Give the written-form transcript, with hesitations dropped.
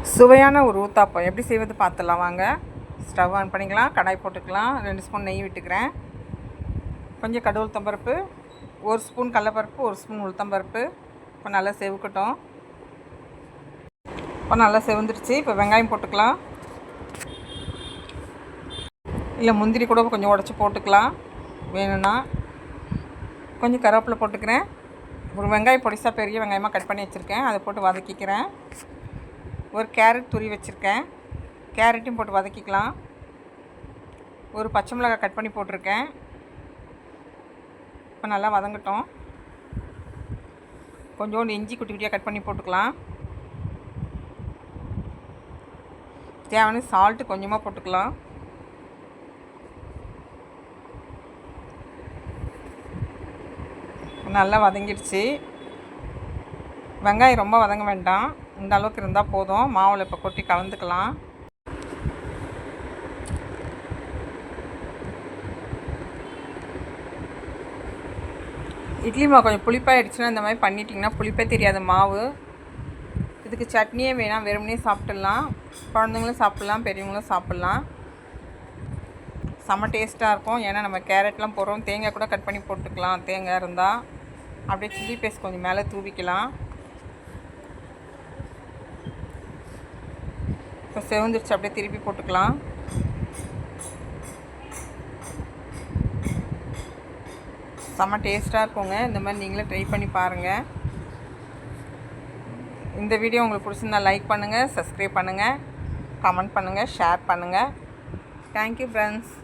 சுவையான ஒரு ஊத்தாப்பம் எப்படி செய்வது பார்த்துடலாம் வாங்க. ஸ்டவ் ஆன் பண்ணிக்கலாம், கடாய் போட்டுக்கலாம். 2 ஸ்பூன் நெய் விட்டுக்கிறேன். கொஞ்சம் கடுகு உளுத்தம்பருப்பு, 1 ஸ்பூன் கடலைப்பருப்பு, 1 ஸ்பூன் உளுத்தம்பருப்பு. இப்போ நல்லா செவக்கட்டும். இப்போ நல்லா செவந்துடுச்சு. இப்போ வெங்காயம் போட்டுக்கலாம். இல்லை முந்திரி கூட கொஞ்சம் உடச்சி போட்டுக்கலாம் வேணும்னா. கொஞ்சம் கருவேப்பிலை போட்டுக்கிறேன். ஒரு வெங்காயம் பொடிசாக பெரிய வெங்காயமாக கட் பண்ணி வச்சுருக்கேன், அதை போட்டு வதக்கிக்கிறேன். ஒரு கேரட் துருவி வச்சுருக்கேன், கேரட்டையும் போட்டு வதக்கிக்கலாம். ஒரு பச்சை மிளகாய் கட் பண்ணி போட்டிருக்கேன். இப்போ நல்லா வதங்கட்டும். கொஞ்சோண்டு இஞ்சி குட்டி குட்டியாக கட் பண்ணி போட்டுக்கலாம். தேவையான சால்ட்டு கொஞ்சமாக போட்டுக்கலாம். நல்லா வதங்கிடுச்சு. வெங்காயம் ரொம்ப வதங்க வேண்டாம், இந்த அளவுக்கு இருந்தால் போதும். மாவில் இப்போ கொட்டி கலந்துக்கலாம். இட்லி மாவு கொஞ்சம் புளிப்பாகிடுச்சுன்னா இந்த மாதிரி பண்ணிட்டிங்கன்னா புளிப்பே தெரியாது மாவு. இதுக்கு சட்னியே வேணாம், வெறுமனே சாப்பிட்லாம். குழந்தைங்களும் சாப்பிட்லாம், பெரியவங்களும் சாப்பிட்லாம். செம்ம டேஸ்ட்டாக இருக்கும். ஏன்னா நம்ம கேரட்லாம் போடுறோம். தேங்காய் கூட கட் பண்ணி போட்டுக்கலாம், தேங்காய் இருந்தால். அப்படியே சில்லி பேஸ்ட் கொஞ்சம் மேலே தூவிக்கலாம். இப்போ செவந்துருச்சு, அப்படியே திருப்பி போட்டுக்கலாம். செம்ம டேஸ்ட்டாக இருக்குங்க. இந்த மாதிரி நீங்களே ட்ரை பண்ணி பாருங்கள். இந்த வீடியோ உங்களுக்கு பிடிச்சிருந்தா லைக் பண்ணுங்கள், சப்ஸ்கிரைப் பண்ணுங்கள், கமெண்ட் பண்ணுங்கள், ஷேர் பண்ணுங்கள். Thank you friends.